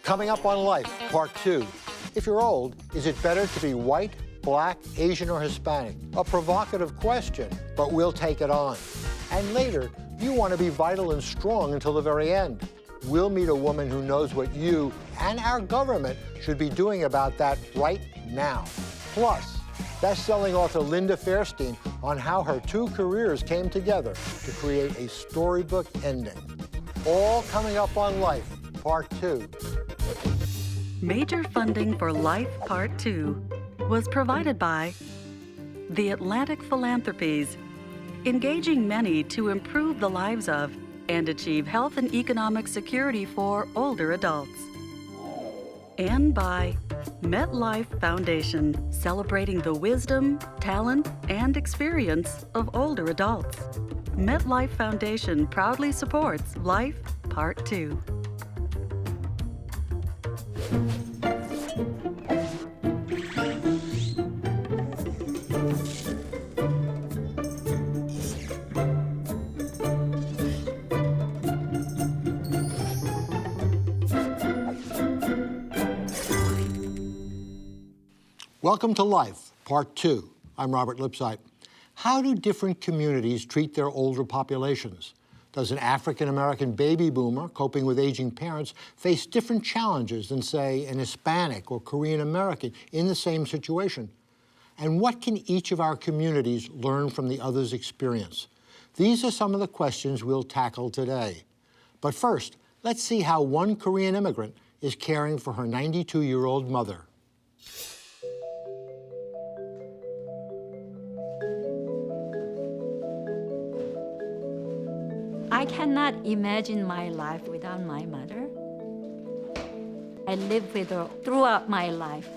Coming up on Life, Part 2. If you're old, is it better to be white, black, Asian, or Hispanic? A provocative question, but we'll take it on. And later, you want to be vital and strong until the very end. We'll meet a woman who knows what you and our government should be doing about that right now. Plus, best-selling author Linda Fairstein on how her two careers came together to create a storybook ending. All coming up on Life, Part 2. Major funding for Life Part 2 was provided by the Atlantic Philanthropies, engaging many to improve the lives of and achieve health and economic security for older adults. And by MetLife Foundation, celebrating the wisdom, talent, and experience of older adults. MetLife Foundation proudly supports Life Part 2. Welcome to Life, Part 2. I'm Robert Lipsyte. How do different communities treat their older populations? Does an African-American baby boomer coping with aging parents face different challenges than, say, an Hispanic or Korean-American in the same situation? And what can each of our communities learn from the other's experience? These are some of the questions we'll tackle today. But first, let's see how one Korean immigrant is caring for her 92-year-old mother. I cannot imagine my life without my mother. I lived with her throughout my life,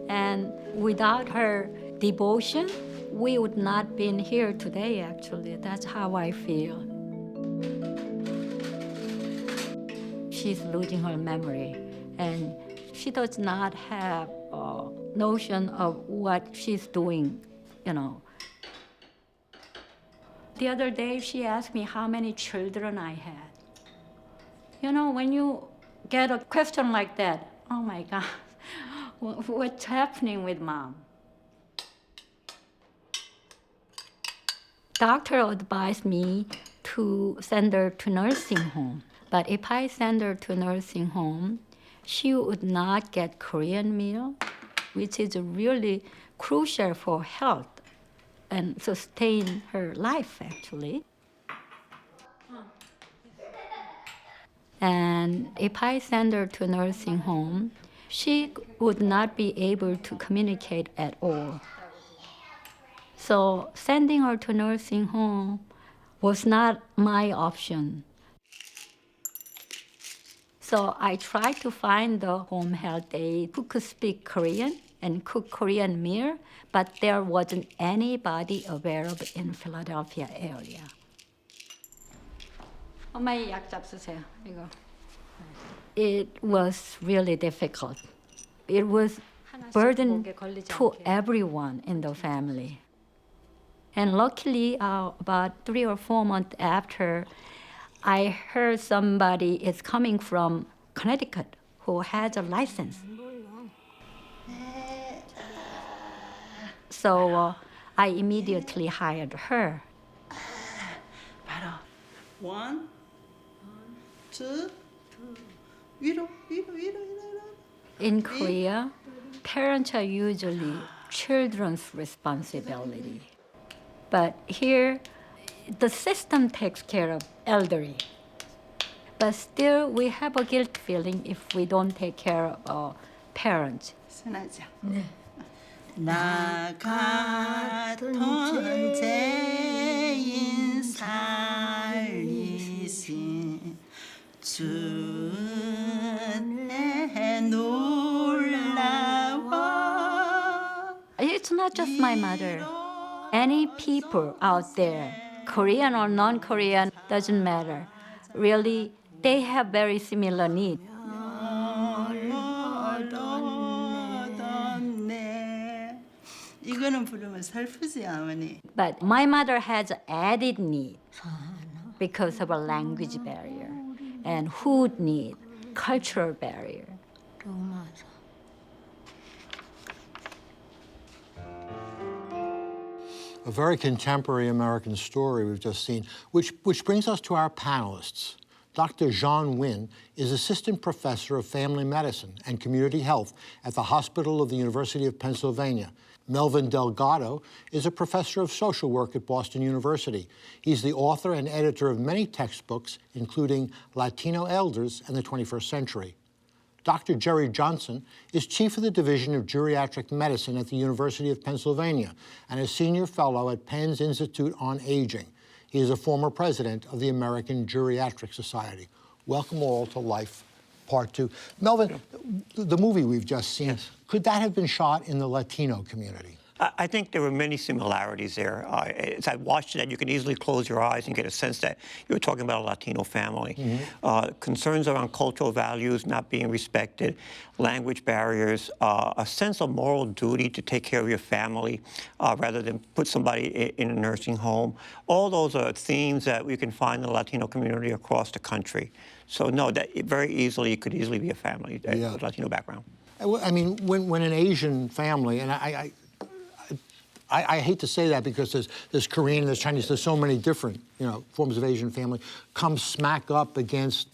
and without her devotion, we would not been here today, actually. That's how I feel. She's losing her memory, and she does not have a notion of what she's doing, you know. The other day, she asked me how many children I had. You know, when you get a question like that, oh my God, what's happening with mom? Doctor advised me to send her to nursing home. But if I send her to nursing home, she would not get Korean meal, which is really crucial for health and sustain her life, actually. And if I send her to nursing home, she would not be able to communicate at all. So sending her to nursing home was not my option. So I tried to find the home health aide who could speak Korean and cook Korean meal, but there wasn't anybody available in Philadelphia area. 엄마 약 잡수세요. 이거. It was really difficult. It was burden to everyone in the family. And luckily, about 3 or 4 months after, I heard somebody is coming from Connecticut who has a license. So I immediately hired her. One, two, 위로. In Korea, parents are usually children's responsibility. But here, the system takes care of elderly. But still, we have a guilt feeling if we don't take care of our parents. 순하죠. 네. 나 같은 죄인 살리신 주내 놀라워. It's not just my mother. Any people out there, Korean or non-Korean, doesn't matter. Really, they have very similar needs. 이거는 부르면 슬프지, 어머니. But my mother has added need because of a language barrier and food need, cultural barrier. A very contemporary American story we've just seen, which brings us to our panelists. Dr. Jean Nguyen is Assistant Professor of Family Medicine and Community Health at the Hospital of the University of Pennsylvania. Melvin Delgado is a professor of social work at Boston University. He's the author and editor of many textbooks, including Latino Elders and the 21st Century. Dr. Jerry Johnson is chief of the Division of Geriatric Medicine at the University of Pennsylvania and a senior fellow at Penn's Institute on Aging. He is a former president of the American Geriatric Society. Welcome all to Life, Part 2. Melvin, the movie we've just seen, yes, could that have been shot in the Latino community? I think there were many similarities there. As I watched it, you can easily close your eyes and get a sense that you were talking about a Latino family. Mm-hmm. Concerns around cultural values not being respected, language barriers, a sense of moral duty to take care of your family rather than put somebody in a nursing home. All those are themes that we can find in the Latino community across the country. So no, that it could easily be a family with Latino background. I mean, when an Asian family, and I hate to say that because there's Korean, there's Chinese, there's so many different, forms of Asian family, come smack up against,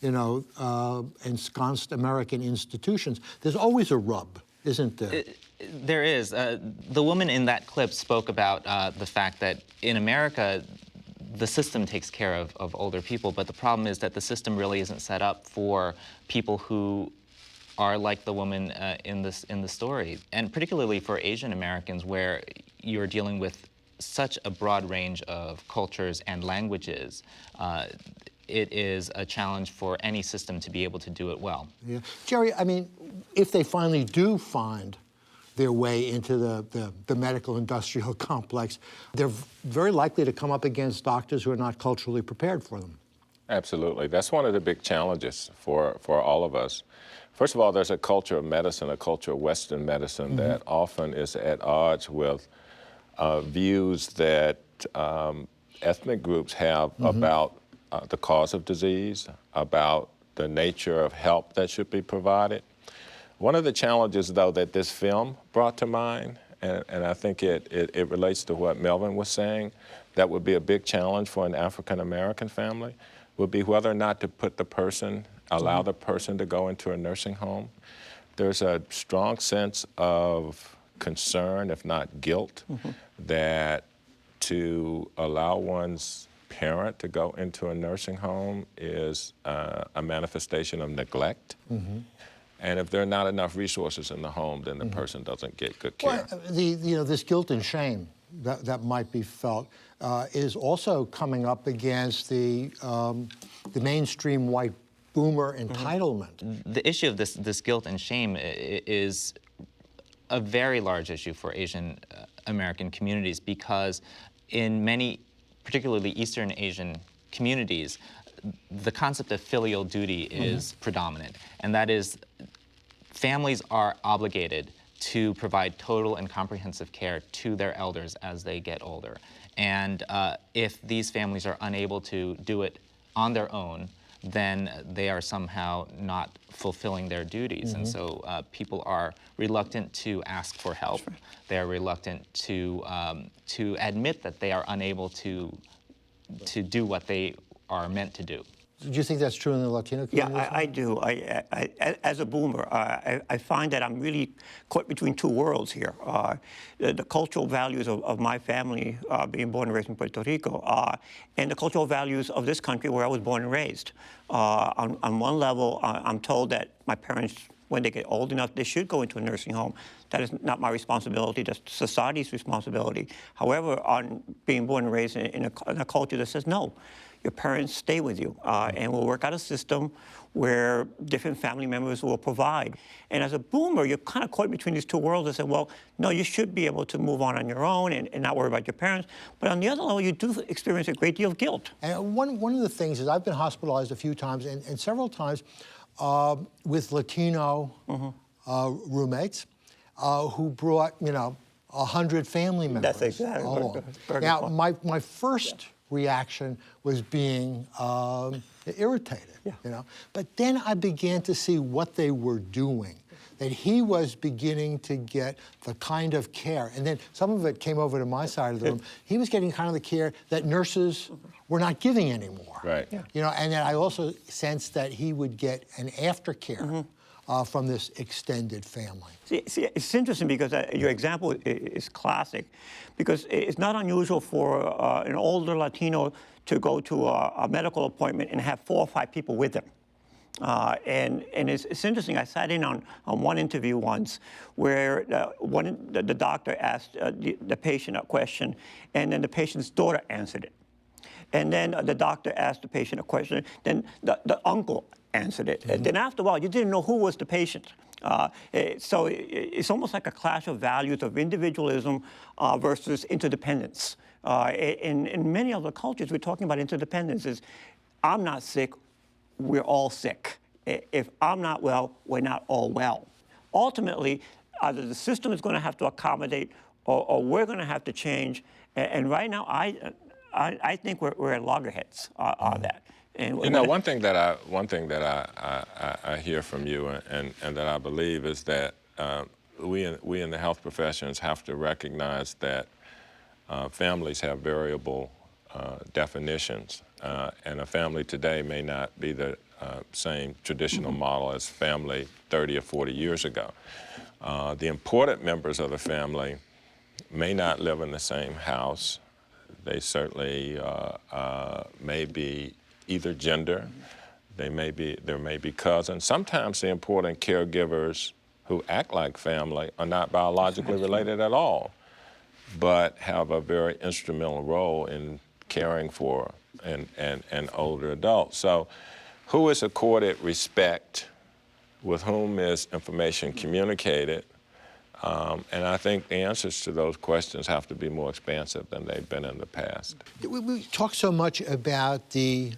ensconced American institutions. There's always a rub, isn't there? There is. The woman in that clip spoke about the fact that in America, the system takes care of older people, but the problem is that the system really isn't set up for people who are like the woman in the story, and particularly for Asian Americans, where you're dealing with such a broad range of cultures and languages. It is a challenge for any system to be able to do it well. Yeah. Jerry, I mean, if they finally do find their way into the medical industrial complex, they're very likely to come up against doctors who are not culturally prepared for them. Absolutely. That's one of the big challenges for all of us. First of all, there's a culture of medicine, a culture of Western medicine, mm-hmm, that often is at odds with views that ethnic groups have, mm-hmm, about the cause of disease, about the nature of help that should be provided. One of the challenges, though, that this film brought to mind, and I think it relates to what Melvin was saying, that would be a big challenge for an African-American family, would be whether or not to allow the person to go into a nursing home. There's a strong sense of concern, if not guilt, mm-hmm, that to allow one's parent to go into a nursing home is a manifestation of neglect. Mm-hmm. And if there are not enough resources in the home, then the, mm-hmm, person doesn't get good care. Well, this guilt and shame that might be felt is also coming up against the mainstream white boomer entitlement. Mm-hmm. The issue of this guilt and shame is a very large issue for Asian American communities, because in many, particularly Eastern Asian communities, the concept of filial duty is, mm-hmm, predominant, and that is families are obligated to provide total and comprehensive care to their elders as they get older. And if these families are unable to do it on their own, then they are somehow not fulfilling their duties. Mm-hmm. And so people are reluctant to ask for help. Right. They are reluctant to admit that they are unable to do what they are meant to do. Do you think that's true in the Latino community? Yeah, I do. As a boomer, I find that I'm really caught between two worlds here. The cultural values of my family, being born and raised in Puerto Rico, and the cultural values of this country where I was born and raised. On one level, I'm told that my parents, when they get old enough, they should go into a nursing home. That is not my responsibility, that's society's responsibility. However, on being born and raised in a culture that says no, your parents stay with you, and we'll work out a system where different family members will provide. And as a boomer, you're kind of caught between these two worlds and say, well, no, you should be able to move on your own and not worry about your parents. But on the other level, you do experience a great deal of guilt. And one of the things is I've been hospitalized a few times, and several times with Latino, mm-hmm, roommates who brought, 100 family members. That's exactly. Now, my first reaction was being irritated, you know. But then I began to see what they were doing, that he was beginning to get the kind of care, and then some of it came over to my side of the room. He was getting kind of the care that nurses were not giving anymore. Right. You know, and then I also sensed that he would get an aftercare from this extended family. See, it's interesting because your example is classic, because it's not unusual for an older Latino to go to a medical appointment and have 4 or 5 people with them. And it's interesting. I sat in on one interview once where the doctor asked the patient a question, and then the patient's daughter answered it. And then the doctor asked the patient a question, then the uncle answered it. And then after a while, you didn't know who was the patient. So it's almost like a clash of values of individualism versus interdependence. In many other cultures, we're talking about interdependence. Is I'm not sick, we're all sick. If I'm not well, we're not all well. Ultimately, either the system is going to have to accommodate or we're going to have to change. And right now, I think we're at loggerheads on that. And you know, one thing that I hear from you and that I believe is that we in the health professions have to recognize that families have variable definitions, and a family today may not be the same traditional model as family 30 or 40 years ago. The important members of the family may not live in the same house. They certainly may be either gender. There may be cousins. Sometimes the important caregivers who act like family are not biologically related at all, but have a very instrumental role in caring for an older adult. So who is accorded respect, with whom is information communicated? And I think the answers to those questions have to be more expansive than they've been in the past. We talk so much about the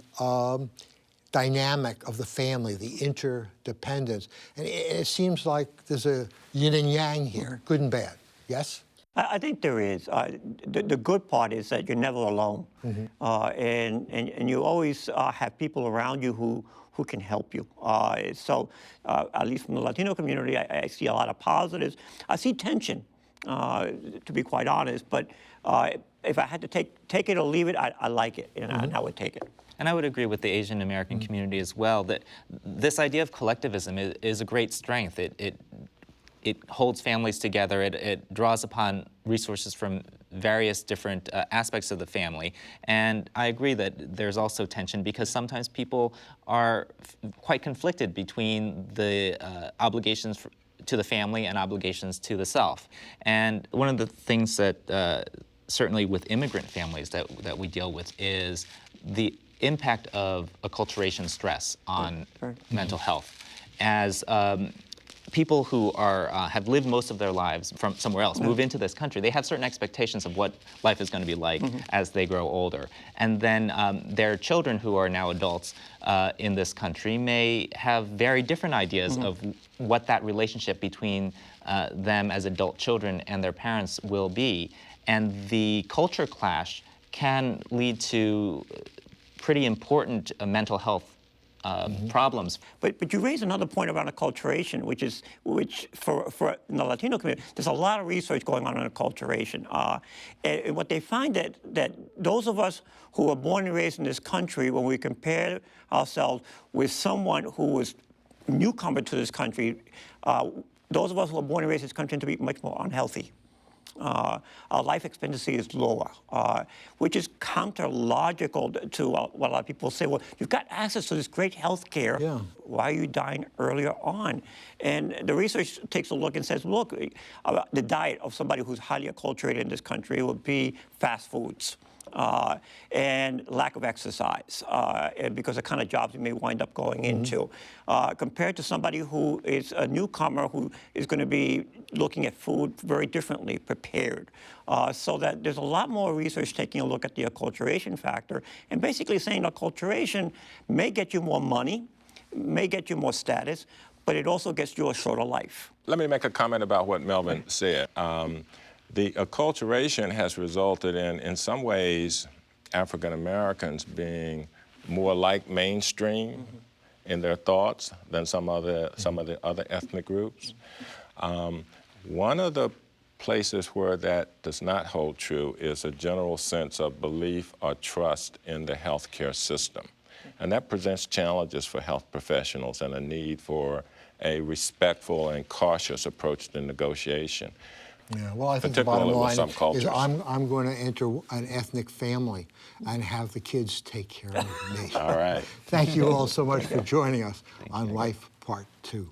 dynamic of the family, the interdependence, and it seems like there's a yin and yang here, good and bad. Yes? I think there is. The good part is that you're never alone, and you always have people around you who can help you. So at least from the Latino community, I see a lot of positives. I see tension, to be quite honest, but if I had to take it or leave it, I like it, and I would take it. And I would agree with the Asian American community as well, that this idea of collectivism is a great strength. It holds families together. It draws upon resources from various different aspects of the family. And I agree that there's also tension because sometimes people are quite conflicted between the obligations to the family and obligations to the self. And one of the things that certainly with immigrant families that we deal with is the impact of acculturation stress on mental health. As people who have lived most of their lives from somewhere else move into this country, they have certain expectations of what life is going to be like as they grow older. And then their children who are now adults in this country may have very different ideas of what that relationship between them as adult children and their parents will be. And the culture clash can lead to pretty important mental health problems. But you raise another point around acculturation, which for in the Latino community, there's a lot of research going on acculturation. And what they find that those of us who were born and raised in this country, when we compare ourselves with someone who was newcomer to this country, those of us who were born and raised in this country tend to be much more unhealthy. Our life expectancy is lower, which is counter-logical to what a lot of people say. Well, you've got access to this great health care. Yeah. Why are you dying earlier on? And the research takes a look and says, look, the diet of somebody who's highly acculturated in this country would be fast foods. And lack of exercise, because the kind of jobs you may wind up going into, compared to somebody who is a newcomer who is going to be looking at food very differently, prepared. So that there's a lot more research taking a look at the acculturation factor and basically saying acculturation may get you more money, may get you more status, but it also gets you a shorter life. Let me make a comment about what Melvin said. The acculturation has resulted in some ways, African Americans being more like mainstream in their thoughts than some of the other ethnic groups. One of the places where that does not hold true is a general sense of belief or trust in the healthcare system. And that presents challenges for health professionals and a need for a respectful and cautious approach to negotiation. Yeah, well, I think the bottom Particularly with line some is cultures. I'm going to enter an ethnic family and have the kids take care of me. All right. Thank you all so much for joining us on Life Part 2.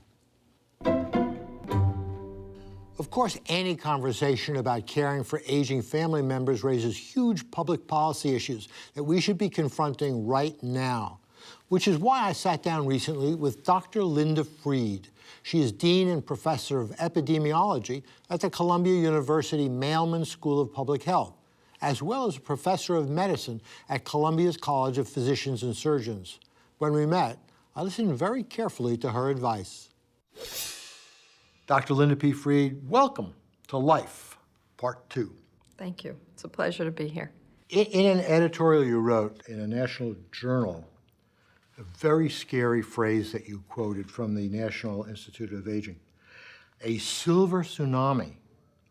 Of course, any conversation about caring for aging family members raises huge public policy issues that we should be confronting right now, which is why I sat down recently with Dr. Linda Fried. She is Dean and Professor of Epidemiology at the Columbia University Mailman School of Public Health, as well as a Professor of Medicine at Columbia's College of Physicians and Surgeons. When we met, I listened very carefully to her advice. Dr. Linda P. Fried, welcome to Life, Part 2. Thank you. It's a pleasure to be here. In an editorial you wrote in a national journal, a very scary phrase that you quoted from the National Institute of Aging, a silver tsunami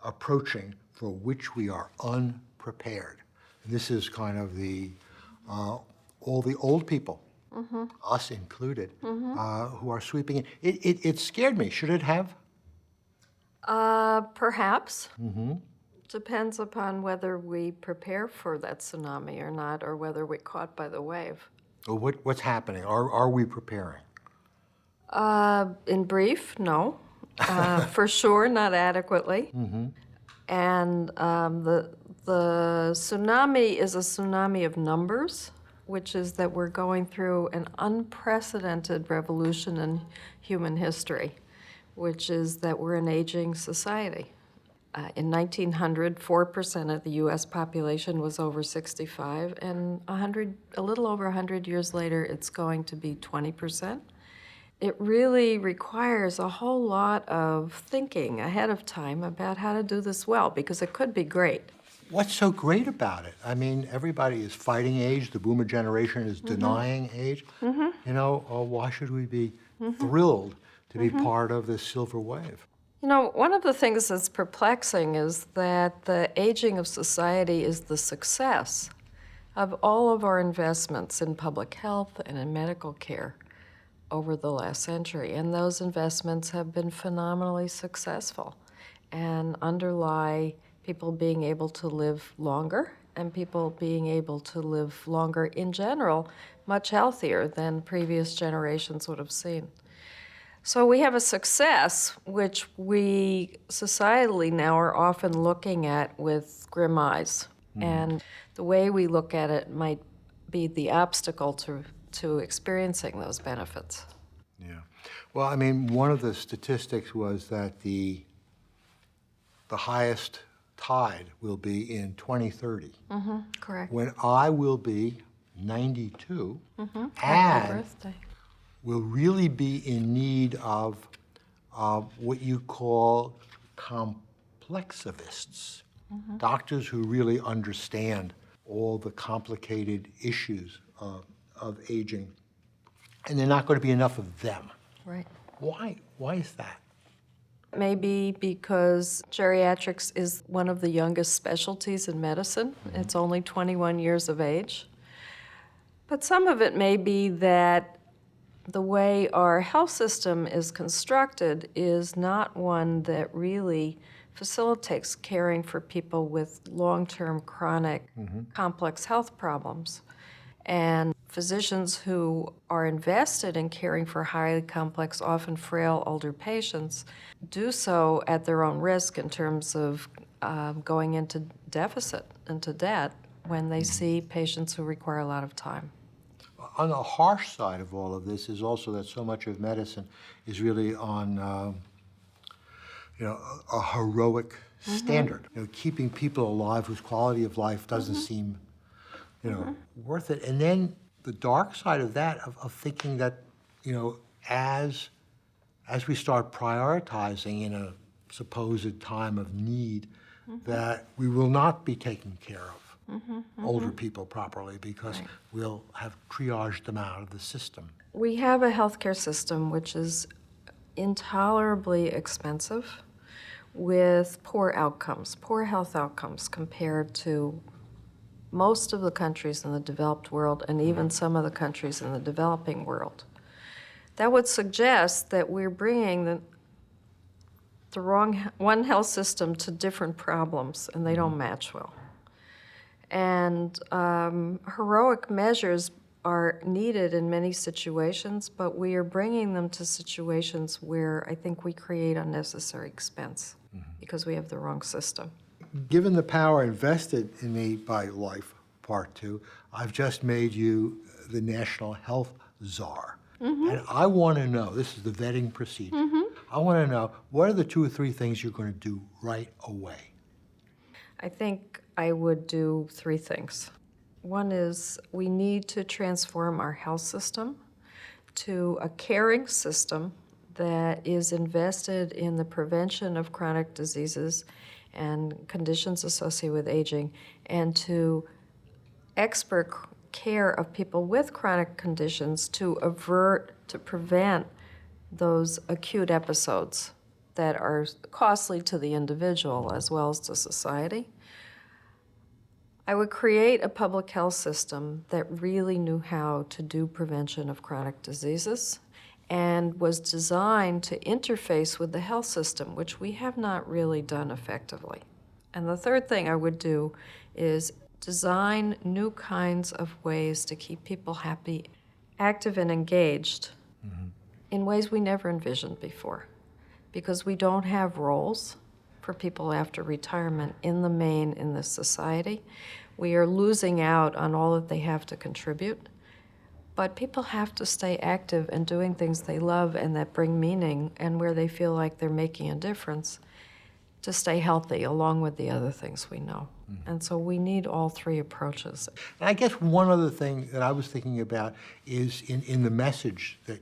approaching for which we are unprepared. And this is kind of the all the old people, us included, who are sweeping in. It scared me. Should it have? Perhaps. Depends upon whether we prepare for that tsunami or not, or whether we're caught by the wave. Or what's happening? Are we preparing? In brief, no. For sure, not adequately. And the tsunami is a tsunami of numbers, which is that we're going through an unprecedented revolution in human history, which is that we're an aging society. In 1900, 4% of the U.S. population was over 65, and a little over 100 years later, it's going to be 20%. It really requires a whole lot of thinking ahead of time about how to do this well, because it could be great. What's so great about it? I mean, everybody is fighting age. The boomer generation is denying age. You know, why should we be thrilled to be part of this silver wave? You know, one of the things that's perplexing is that the aging of society is the success of all of our investments in public health and in medical care over the last century. And those investments have been phenomenally successful and underlie people being able to live longer and people being able to live longer in general, much healthier than previous generations would have seen. So we have a success which we societally now are often looking at with grim eyes. And the way we look at it might be the obstacle to experiencing those benefits. Yeah. Well, I mean, one of the statistics was that the highest tide will be in 2030. Correct. When I will be 92 Happy and birthday. will really be in need of what you call complexivists, doctors who really understand all the complicated issues of aging. And there are not going to be enough of them. Right. Why? Why is that? Maybe because geriatrics is one of the youngest specialties in medicine. It's only 21 years of age. But some of it may be that the way our health system is constructed is not one that really facilitates caring for people with long-term chronic complex health problems. And physicians who are invested in caring for highly complex, often frail older patients do so at their own risk in terms of going into deficit, into debt, when they see patients who require a lot of time. On the harsh side of all of this is also that so much of medicine is really on, a heroic standard. You know, keeping people alive whose quality of life doesn't seem, worth it. And then the dark side of that, of thinking that, as we start prioritizing in a supposed time of need, that we will not be taken care of. older people properly because we'll have triaged them out of the system. We have a healthcare system which is intolerably expensive with poor outcomes, poor health outcomes compared to most of the countries in the developed world and even some of the countries in the developing world. That would suggest that we're bringing the wrong one health system to different problems, and they don't match well. And heroic measures are needed in many situations, but we are bringing them to situations where I think we create unnecessary expense because we have the wrong system. Given the power invested in me by Life Part 2, I've just made you the National Health Czar. And I want to know, this is the vetting procedure, I want to know, what are the 2 or 3 things you're going to do right away? I think I would do 3 things. One is we need to transform our health system to a caring system that is invested in the prevention of chronic diseases and conditions associated with aging, and to expert care of people with chronic conditions to prevent those acute episodes that are costly to the individual as well as to society. I would create a public health system that really knew how to do prevention of chronic diseases and was designed to interface with the health system, which we have not really done effectively. And the third thing I would do is design new kinds of ways to keep people happy, active, and engaged in ways we never envisioned before. Because we don't have roles for people after retirement in the main in this society. We are losing out on all that they have to contribute. But people have to stay active and doing things they love and that bring meaning and where they feel like they're making a difference to stay healthy along with the other things we know. And so we need all 3 approaches. And I guess one other thing that I was thinking about is in the message that,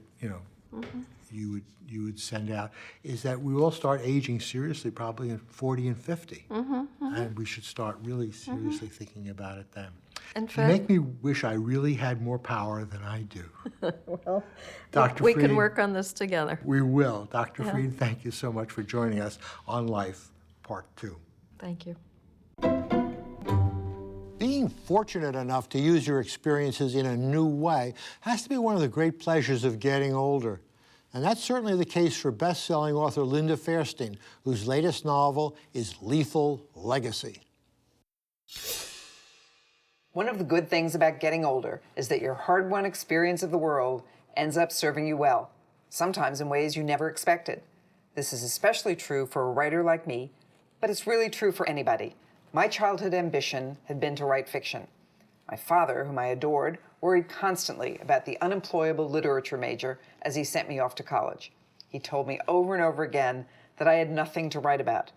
you would send out, is that we all start aging seriously probably in 40 and 50. And we should start really seriously thinking about it then. In You fact, make me wish I really had more power than I do. well, Dr. we Fried, can work on this together. We will. Dr. Fried, thank you so much for joining us on Life Part 2. Thank you. Being fortunate enough to use your experiences in a new way has to be one of the great pleasures of getting older. And that's certainly the case for best-selling author Linda Fairstein, whose latest novel is Lethal Legacy. One of the good things about getting older is that your hard-won experience of the world ends up serving you well, sometimes in ways you never expected. This is especially true for a writer like me, but it's really true for anybody. My childhood ambition had been to write fiction. My father, whom I adored, worried constantly about the unemployable literature major as he sent me off to college. He told me over and over again that I had nothing to write about.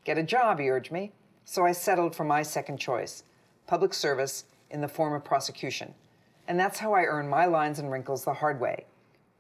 Get a job, he urged me. So I settled for my second choice, public service in the form of prosecution. And that's how I earned my lines and wrinkles the hard way.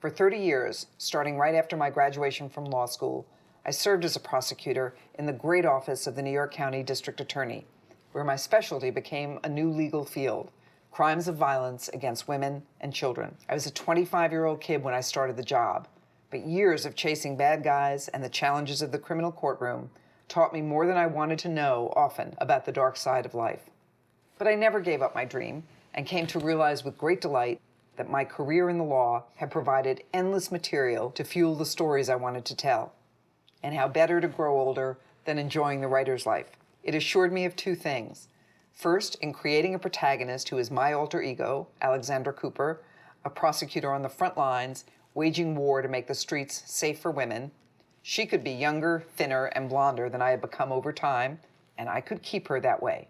For 30 years, starting right after my graduation from law school, I served as a prosecutor in the great office of the New York County District Attorney, where my specialty became a new legal field, crimes of violence against women and children. I was a 25-year-old kid when I started the job, but years of chasing bad guys and the challenges of the criminal courtroom taught me more than I wanted to know often about the dark side of life. But I never gave up my dream and came to realize with great delight that my career in the law had provided endless material to fuel the stories I wanted to tell, and how better to grow older than enjoying the writer's life. It assured me of 2 things. First, in creating a protagonist who is my alter ego, Alexandra Cooper, a prosecutor on the front lines, waging war to make the streets safe for women. She could be younger, thinner, and blonder than I had become over time, and I could keep her that way.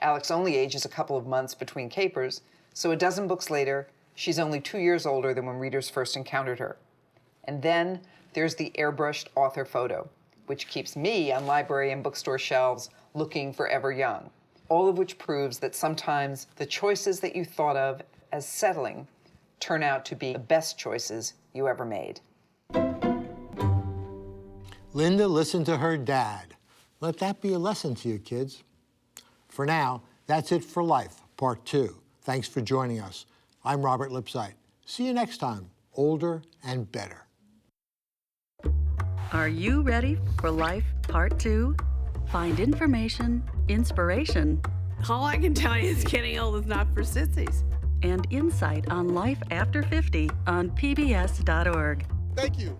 Alex only ages a couple of months between capers, so a dozen books later, she's only 2 years older than when readers first encountered her. And then there's the airbrushed author photo, which keeps me on library and bookstore shelves looking forever young. All of which proves that sometimes the choices that you thought of as settling turn out to be the best choices you ever made. Linda listened to her dad. Let that be a lesson to you, kids. For now, That's it for Life, Part 2. Thanks for joining us. I'm Robert Lipsyte. See you next time, older and better. Are you ready for Life Part 2? Find information, inspiration, All I can tell you is getting old is not for sissies. and insight on life after 50 on pbs.org. Thank you.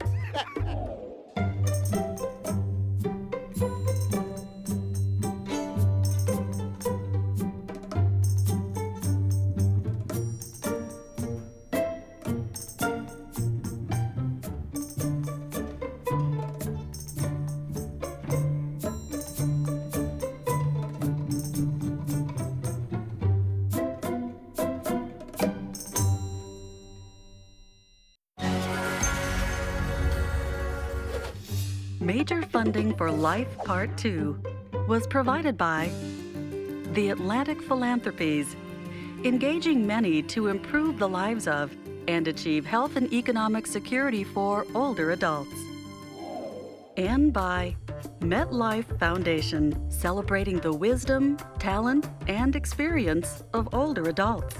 Major funding for Life Part 2 was provided by the Atlantic Philanthropies, engaging many to improve the lives of and achieve health and economic security for older adults. And by MetLife Foundation, celebrating the wisdom, talent, and experience of older adults.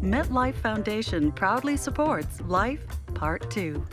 MetLife Foundation proudly supports Life Part 2.